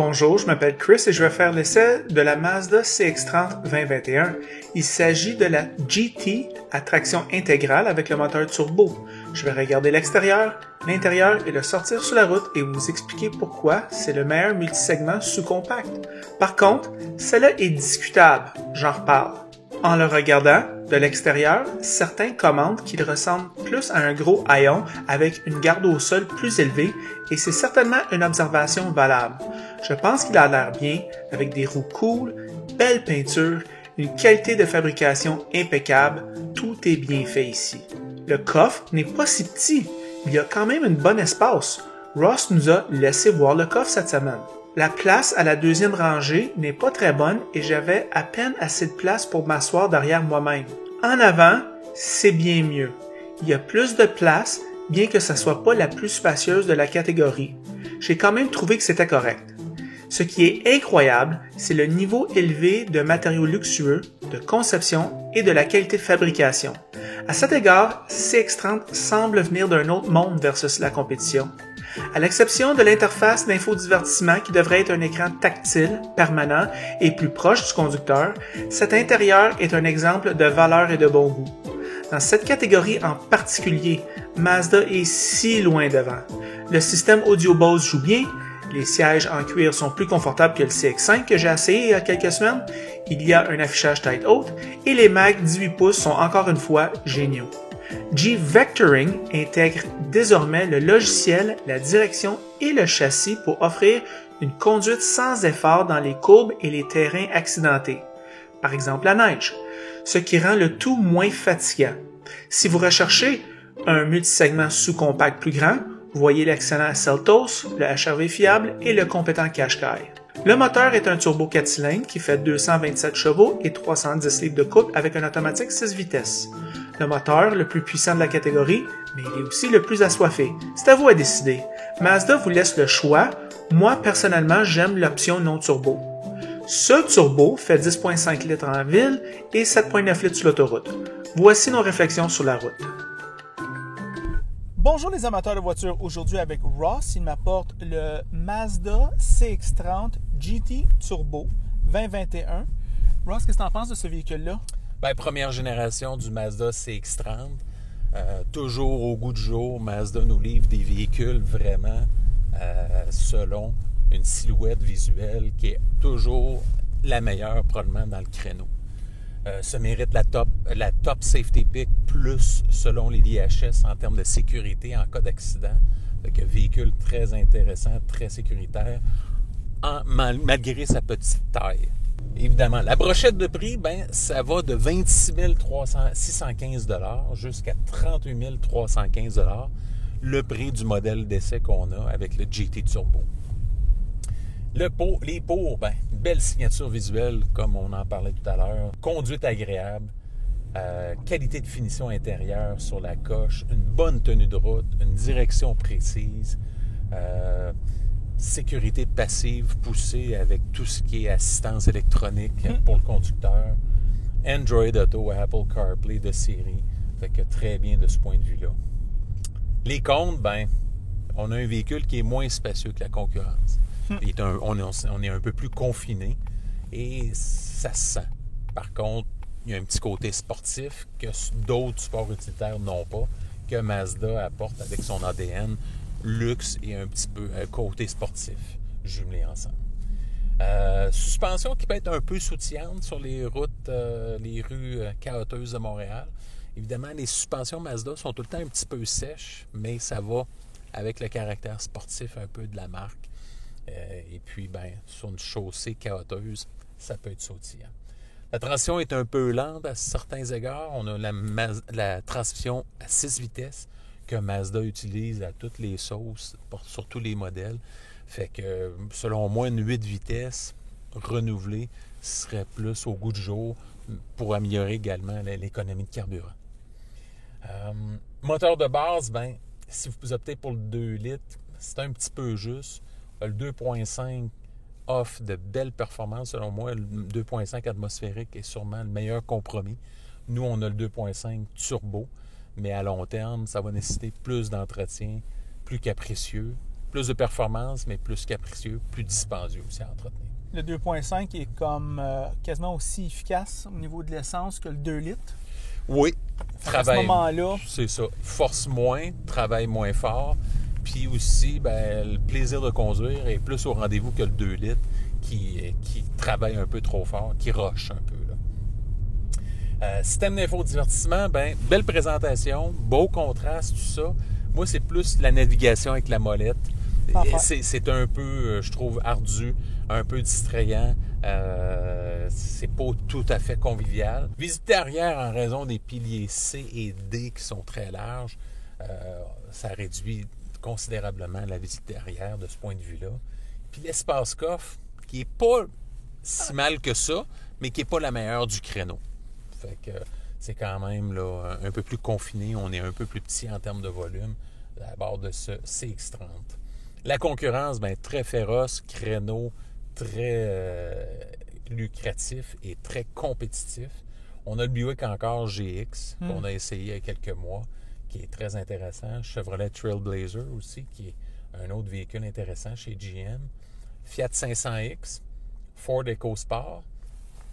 Bonjour, je m'appelle Chris et je vais faire l'essai de la Mazda CX-30 2021. Il s'agit de la GT à traction intégrale avec le moteur turbo. Je vais regarder l'extérieur, l'intérieur et le sortir sur la route et vous expliquer pourquoi c'est le meilleur multisegment sous-compact. Par contre, celle-là est discutable, j'en reparle. En le regardant de l'extérieur, certains commentent qu'il ressemble plus à un gros haillon avec une garde au sol plus élevée et c'est certainement une observation valable. Je pense qu'il a l'air bien, avec des roues cool, belle peinture, une qualité de fabrication impeccable, tout est bien fait ici. Le coffre n'est pas si petit, il y a quand même une bonne espace. Ross nous a laissé voir le coffre cette semaine. La place à la deuxième rangée n'est pas très bonne et j'avais à peine assez de place pour m'asseoir derrière moi-même. En avant, c'est bien mieux. Il y a plus de place, bien que ça soit pas la plus spacieuse de la catégorie. J'ai quand même trouvé que c'était correct. Ce qui est incroyable, c'est le niveau élevé de matériaux luxueux, de conception et de la qualité de fabrication. À cet égard, CX-30 semble venir d'un autre monde versus la compétition. À l'exception de l'interface d'infodivertissement qui devrait être un écran tactile, permanent et plus proche du conducteur, cet intérieur est un exemple de valeur et de bon goût. Dans cette catégorie en particulier, Mazda est si loin devant. Le système audio Bose joue bien, les sièges en cuir sont plus confortables que le CX-5 que j'ai essayé il y a quelques semaines, il y a un affichage tête haute et les Macs 18 pouces sont encore une fois géniaux. G-Vectoring intègre désormais le logiciel, la direction et le châssis pour offrir une conduite sans effort dans les courbes et les terrains accidentés, par exemple la neige, ce qui rend le tout moins fatigant. Si vous recherchez un multisegment sous-compact plus grand, voyez l'excellent Seltos, le HR-V fiable et le compétent Qashqai. Le moteur est un turbo 4 cylindres qui fait 227 chevaux et 310 livres de couple avec un automatique 6 vitesses. Le moteur le plus puissant de la catégorie, mais il est aussi le plus assoiffé. C'est à vous à décider. Mazda vous laisse le choix. Moi, personnellement, j'aime l'option non turbo. Ce turbo fait 10,5 litres en ville et 7,9 litres sur l'autoroute. Voici nos réflexions sur la route. Bonjour les amateurs de voitures, aujourd'hui avec Ross, il m'apporte le Mazda CX-30 GT Turbo 2021. Ross, qu'est-ce que tu en penses de ce véhicule-là? Première génération du Mazda CX-30. Toujours au goût du jour, Mazda nous livre des véhicules vraiment selon une silhouette visuelle qui est toujours la meilleure probablement dans le créneau. Ça mérite la top Safety Pick plus selon les IHS en termes de sécurité en cas d'accident. Donc, un véhicule très intéressant, très sécuritaire, malgré sa petite taille. Évidemment, la brochette de prix, ça va de 26 615 $, jusqu'à 38 315 $, le prix du modèle d'essai qu'on a avec le GT Turbo. Les pour, belle signature visuelle, comme on en parlait tout à l'heure, conduite agréable, qualité de finition intérieure sur la coche, une bonne tenue de route, une direction précise, sécurité passive poussée avec tout ce qui est assistance électronique pour le conducteur, Android Auto, Apple CarPlay de série, fait que très bien de ce point de vue-là. Les comptes, on a un véhicule qui est moins spacieux que la concurrence. On est un peu plus confiné et ça se sent. Par contre, il y a un petit côté sportif que d'autres sports utilitaires n'ont pas, que Mazda apporte avec son ADN luxe et un petit peu côté sportif jumelés ensemble. Suspension qui peut être un peu soutillante sur les routes, les rues chaotiques de Montréal. Évidemment, les suspensions Mazda sont tout le temps un petit peu sèches, mais ça va avec le caractère sportif un peu de la marque. Et puis, sur une chaussée chaoteuse, ça peut être sautillant. La transition est un peu lente à certains égards. On a la transmission à 6 vitesses que Mazda utilise à toutes les sauces, sur tous les modèles. Fait que, selon moi, une 8 vitesses renouvelée serait plus au goût du jour pour améliorer également l'économie de carburant. Moteur de base, si vous optez pour le 2 litres, c'est un petit peu juste. Le 2.5 offre de belles performances. Selon moi, le 2.5 atmosphérique est sûrement le meilleur compromis. Nous, on a le 2.5 turbo, mais à long terme, ça va nécessiter plus d'entretien, plus capricieux, Plus de performance, mais plus capricieux, plus dispendieux aussi à entretenir. Le 2.5 est comme quasiment aussi efficace au niveau de l'essence que le 2 litres. Oui, À ce moment-là, c'est ça. Force moins, travaille moins fort. Puis aussi, le plaisir de conduire est plus au rendez-vous que le 2 litres qui travaille un peu trop fort, qui roche un peu. Là. Système d'infodivertissement, belle présentation, beau contraste, tout ça. Moi, c'est plus la navigation avec la molette. C'est un peu, je trouve, ardu, un peu distrayant. C'est pas tout à fait convivial. Visite arrière, en raison des piliers C et D qui sont très larges, ça réduit considérablement la visite arrière de ce point de vue-là. Puis l'espace coffre, qui est pas si mal que ça, mais qui est pas la meilleure du créneau. Fait que c'est quand même là, un peu plus confiné. On est un peu plus petit en termes de volume à bord de ce CX-30. La concurrence, très féroce, créneau très lucratif et très compétitif. On a le Buick encore GX qu'on a essayé il y a quelques mois, qui est très intéressant. Chevrolet Trailblazer aussi, qui est un autre véhicule intéressant chez GM. Fiat 500X, Ford EcoSport,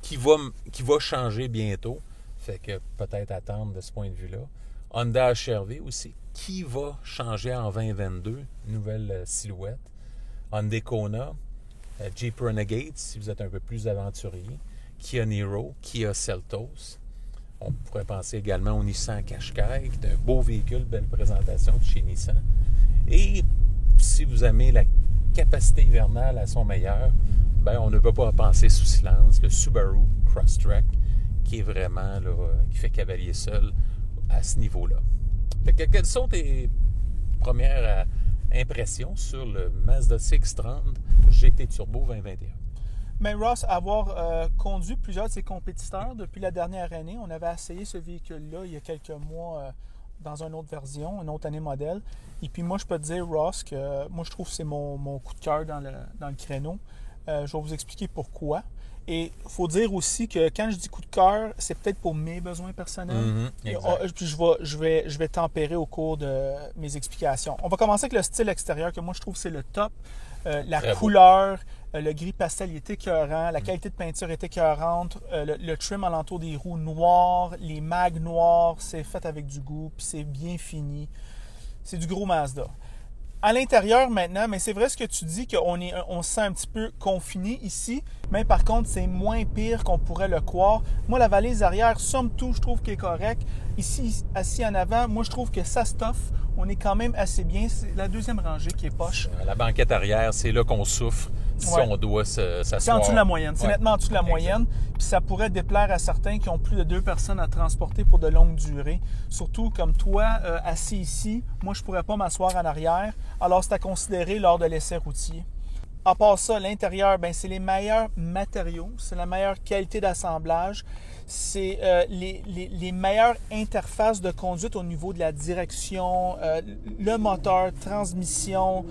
qui va changer bientôt. Fait que peut-être attendre de ce point de vue-là. Honda HR-V aussi, qui va changer en 2022. Nouvelle silhouette. Hyundai Kona, Jeep Renegade, si vous êtes un peu plus aventurier. Kia Niro, Kia Seltos. On pourrait penser également au Nissan Qashqai, qui est un beau véhicule, belle présentation de chez Nissan. Et si vous aimez la capacité hivernale à son meilleur, on ne peut pas penser sous silence le Subaru Crosstrek, qui est vraiment là, qui fait cavalier seul à ce niveau-là. Fait que, quelles sont tes premières impressions sur le Mazda CX-30 GT Turbo 2021? Mais Ross, avoir conduit plusieurs de ses compétiteurs depuis la dernière année, on avait essayé ce véhicule-là il y a quelques mois dans une autre version, une autre année modèle. Et puis moi, je peux te dire, Ross, que moi, je trouve que c'est mon coup de cœur dans le créneau. Je vais vous expliquer pourquoi. Et il faut dire aussi que quand je dis coup de cœur, c'est peut-être pour mes besoins personnels. Puis je vais tempérer au cours de mes explications. On va commencer avec le style extérieur, que moi, je trouve que c'est le top. La très couleur, le gris pastel il est écœurant, la qualité de peinture est écœurante, le trim alentour des roues noires, les mags noirs, c'est fait avec du goût, puis c'est bien fini. C'est du gros Mazda. À l'intérieur maintenant, mais c'est vrai ce que tu dis qu'on se sent un petit peu confiné ici, mais par contre, c'est moins pire qu'on pourrait le croire. Moi, la valise arrière, somme toute, je trouve qu'elle est correcte. Ici, assis en avant, moi, je trouve que ça stuff. On est quand même assez bien. C'est la deuxième rangée qui est poche. La banquette arrière, c'est là qu'on souffre si on doit s'asseoir. C'est en dessous de la moyenne. C'est nettement en dessous de la moyenne. Puis ça pourrait déplaire à certains qui ont plus de 2 personnes à transporter pour de longues durées. Surtout comme toi, assis ici, moi, je ne pourrais pas m'asseoir en arrière. Alors, c'est à considérer lors de l'essai routier. À part ça, l'intérieur, c'est les meilleurs matériaux, c'est la meilleure qualité d'assemblage, c'est les meilleures interfaces de conduite au niveau de la direction, le moteur, transmission,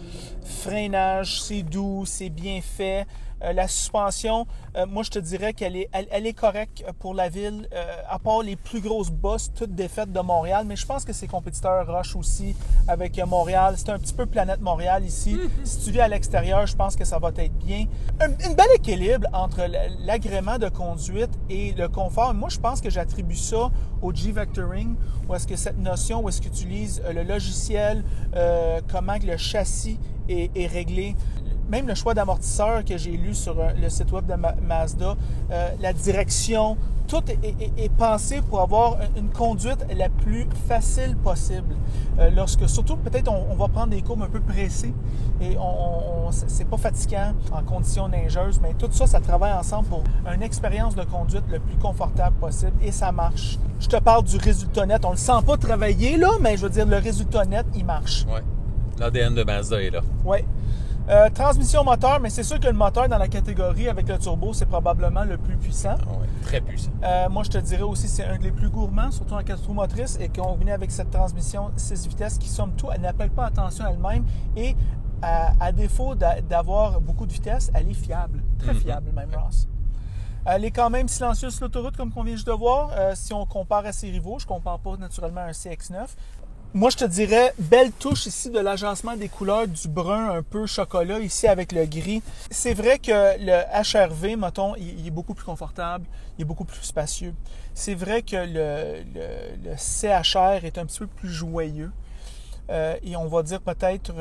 freinage, c'est doux, c'est bien fait. La suspension, moi je te dirais qu'elle est correcte pour la ville, à part les plus grosses bosses, toutes défaites de Montréal, mais je pense que ses compétiteurs rushent aussi avec Montréal. C'est un petit peu Planète Montréal ici. Si tu vis à l'extérieur, je pense que ça va être bien. Un bel équilibre entre l'agrément de conduite et le confort. Moi, je pense que j'attribue ça au G-Vectoring, où est-ce que cette notion, où est-ce que tu utilises le logiciel, comment le châssis est réglé. Même le choix d'amortisseur que j'ai lu sur le site web de Mazda, la direction, tout est pensé pour avoir une conduite la plus facile possible. Surtout, peut-être, on va prendre des courbes un peu pressées et c'est pas fatigant en conditions neigeuses, mais tout ça, ça travaille ensemble pour une expérience de conduite le plus confortable possible et ça marche. Je te parle du résultat net. On le sent pas travailler, là, mais je veux dire, le résultat net, il marche. Oui. L'ADN de Mazda est là. Oui. Transmission moteur, mais c'est sûr que le moteur dans la catégorie avec le turbo, c'est probablement le plus puissant. Oui, très puissant. Moi, je te dirais aussi c'est un des plus gourmands, surtout en 4 roues motrices, et combiné avec cette transmission 6 vitesses qui, somme toute, elle n'appelle pas attention elle-même. Et à défaut d'avoir beaucoup de vitesse, elle est fiable. Très fiable, même, Ross. Elle est quand même silencieuse sur l'autoroute, comme qu'on vient juste de voir. Si on compare à ses rivaux, je ne compare pas naturellement à un CX-9. Moi, je te dirais, belle touche ici de l'agencement des couleurs, du brun un peu chocolat ici avec le gris. C'est vrai que le HRV, mettons, il est beaucoup plus confortable, il est beaucoup plus spacieux. C'est vrai que le CHR est un petit peu plus joyeux. Et on va dire peut-être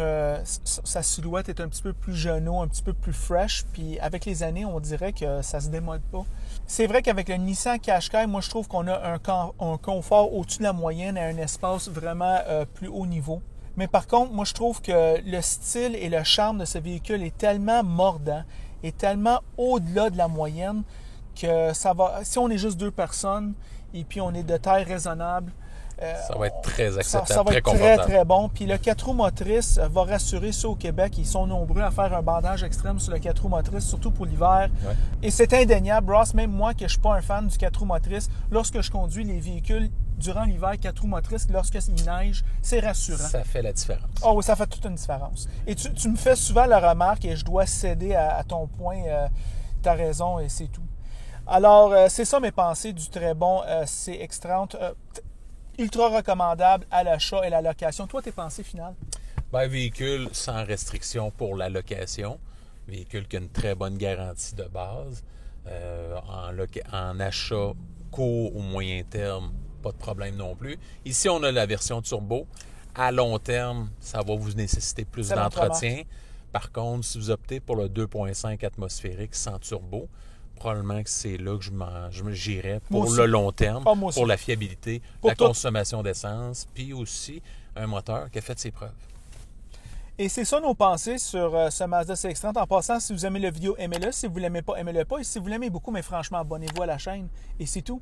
sa silhouette est un petit peu plus jeuneau, un petit peu plus fresh. Puis avec les années, on dirait que ça se démode pas. C'est vrai qu'avec le Nissan Qashqai, moi je trouve qu'on a un confort au-dessus de la moyenne à un espace vraiment plus haut niveau. Mais par contre, moi je trouve que le style et le charme de ce véhicule est tellement mordant et tellement au-delà de la moyenne que ça va. Si on est juste 2 personnes et puis on est de taille raisonnable, ça va être très acceptable, ça va très être confortable. très, très bon. Puis le 4 roues motrices va rassurer ceux au Québec. Ils sont nombreux à faire un bandage extrême sur le 4 roues motrices, surtout pour l'hiver. Ouais. Et c'est indéniable, Ross, même moi, que je ne suis pas un fan du 4 roues motrices, lorsque je conduis les véhicules durant l'hiver, 4 roues motrices, lorsqu'il neige, c'est rassurant. Ça fait la différence. Oh oui, ça fait toute une différence. Et tu me fais souvent la remarque, et je dois céder à ton point. Tu as raison, et c'est tout. Alors, c'est ça mes pensées du très bon CX-30. Ultra recommandable à l'achat et la location. Toi, tes pensées finales? Ben, véhicule sans restriction pour la location. Véhicule qui a une très bonne garantie de base. En achat court ou moyen terme, pas de problème non plus. Ici, on a la version turbo. À long terme, ça va vous nécessiter plus d'entretien. Par contre, si vous optez pour le 2.5 atmosphérique sans turbo, probablement que c'est là que j'irais pour le long terme, pour la fiabilité, la consommation d'essence, puis aussi un moteur qui a fait ses preuves. Et c'est ça nos pensées sur ce Mazda CX-30. En passant, si vous aimez la vidéo, aimez-le. Si vous ne l'aimez pas, aimez-le pas. Et si vous l'aimez beaucoup, mais franchement, abonnez-vous à la chaîne. Et c'est tout.